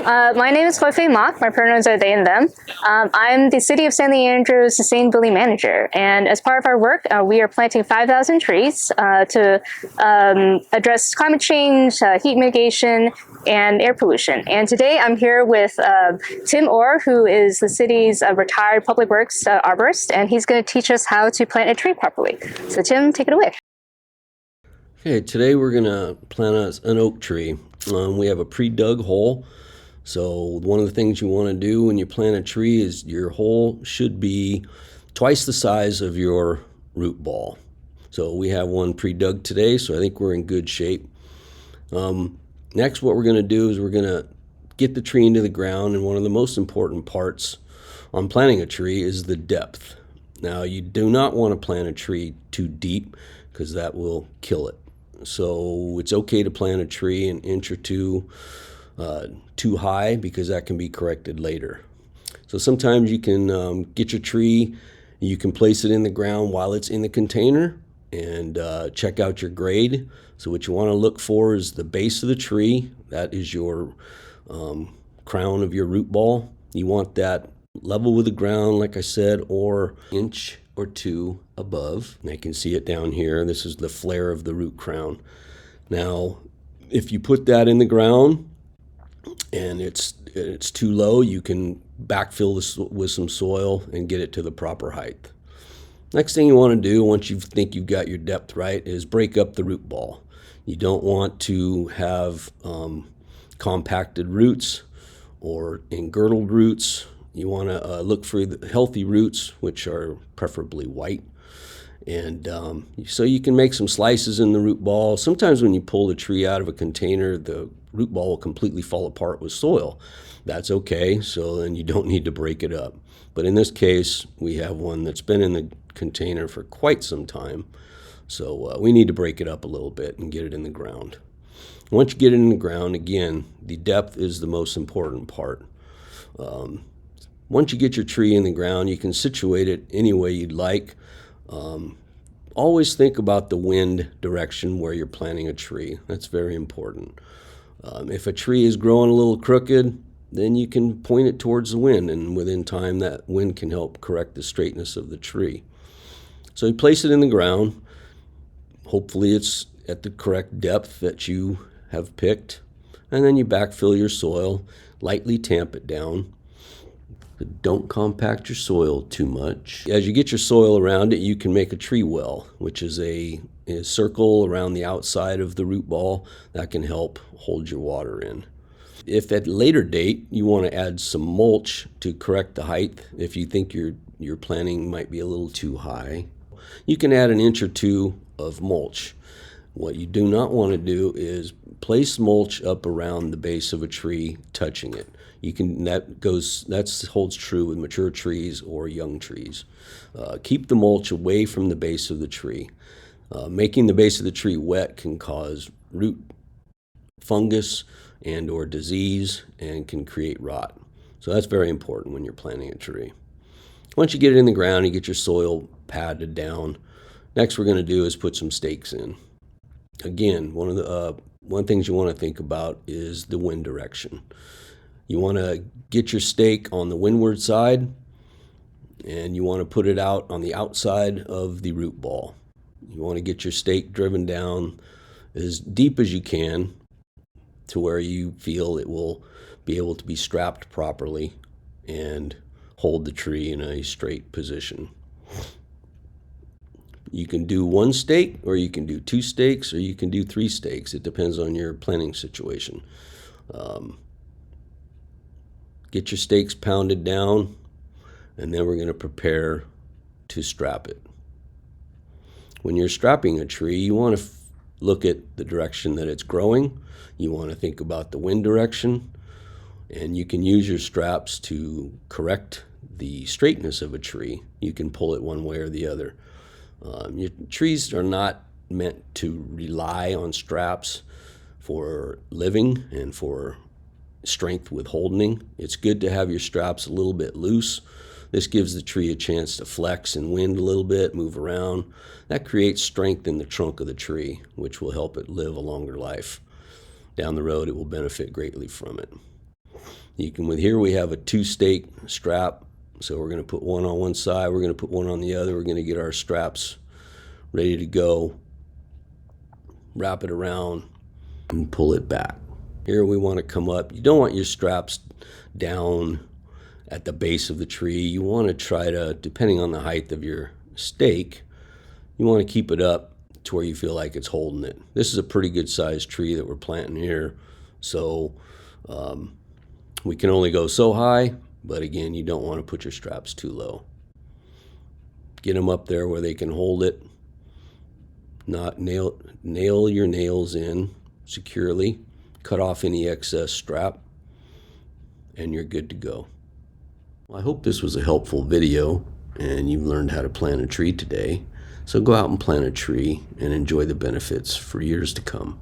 My name is Fei Mak. My pronouns are they and them. I'm the City of San Leandro Sustainability Manager, and as part of our work, we are planting 5,000 trees to address climate change, heat mitigation, and air pollution. And today I'm here with Tim Orr, who is the city's retired public works arborist, and he's going to teach us how to plant a tree properly. So Tim, take it away. Okay, today we're going to plant an oak tree. We have a pre-dug hole. So one of the things you want to do when you plant a tree is your hole should be twice the size of your root ball. So we have one pre-dug today, so I think we're in good shape. Next, what we're going to do is we're going to get the tree into the ground, and one of the most important parts on planting a tree is the depth. Now, you do not want to plant a tree too deep because that will kill it. So it's okay to plant a tree an inch or two too high because that can be corrected later. So sometimes you can get your tree, you can place it in the ground while it's in the container and check out your grade. So what you want to look for is the base of the tree. That is your crown of your root ball. You want that level with the ground, like I said, or inch or two above. And I can see it down here. This is the flare of the root crown. Now, if you put that in the ground and it's too low, you can backfill this with some soil and get it to the proper height. Next thing you want to do once you think you've got your depth right is break up the root ball. You don't want to have compacted roots or engirdled roots. You want to look for the healthy roots, which are preferably white. And so you can make some slices in the root ball. Sometimes when you pull the tree out of a container, the root ball will completely fall apart with soil. That's okay, so then you don't need to break it up. But in this case, we have one that's been in the container for quite some time. So we need to break it up a little bit and get it in the ground. Once you get it in the ground, again, the depth is the most important part. Once you get your tree in the ground, you can situate it any way you'd like. Always think about the wind direction where you're planting a tree. That's very important. If a tree is growing a little crooked, then you can point it towards the wind, and within time that wind can help correct the straightness of the tree. So you place it in the ground. Hopefully it's at the correct depth that you have picked, and then you backfill your soil, lightly tamp it down. But don't compact your soil too much. As you get your soil around it, you can make a tree well, which is a circle around the outside of the root ball that can help hold your water in. If at a later date you want to add some mulch to correct the height, if you think your planting might be a little too high, you can add an inch or two of mulch. What you do not want to do is place mulch up around the base of a tree, touching it. That holds true with mature trees or young trees. Keep the mulch away from the base of the tree. Making the base of the tree wet can cause root fungus and or disease and can create rot. So that's very important when you're planting a tree. Once you get it in the ground, you get your soil padded down. Next we're going to do is put some stakes in. Again, one things you want to think about is the wind direction. You want to get your stake on the windward side, and you want to put it out on the outside of the root ball. You want to get your stake driven down as deep as you can to where you feel it will be able to be strapped properly and hold the tree in a straight position. You can do one stake, or you can do two stakes, or you can do three stakes. It depends on your planting situation. Get your stakes pounded down, and then we're going to prepare to strap it. When you're strapping a tree, you want to look at the direction that it's growing. You want to think about the wind direction, and you can use your straps to correct the straightness of a tree. You can pull it one way or the other. Your trees are not meant to rely on straps for living and for strength with holding. It's good to have your straps a little bit loose. This gives the tree a chance to flex and wind a little bit, move around. That creates strength in the trunk of the tree, which will help it live a longer life. Down the road, it will benefit greatly from it. You can, with here we have a 2-stake strap. So we're going to put one on one side, we're going to put one on the other. We're going to get our straps ready to go. Wrap it around and pull it back. Here we want to come up. You don't want your straps down at the base of the tree. You want to try to, depending on the height of your stake, you want to keep it up to where you feel like it's holding it. This is a pretty good sized tree that we're planting here. So we can only go so high, but again, you don't want to put your straps too low. Get them up there where they can hold it. Not nail your nails in securely. Cut off any excess strap, and you're good to go. Well, I hope this was a helpful video and you've learned how to plant a tree today. So go out and plant a tree and enjoy the benefits for years to come.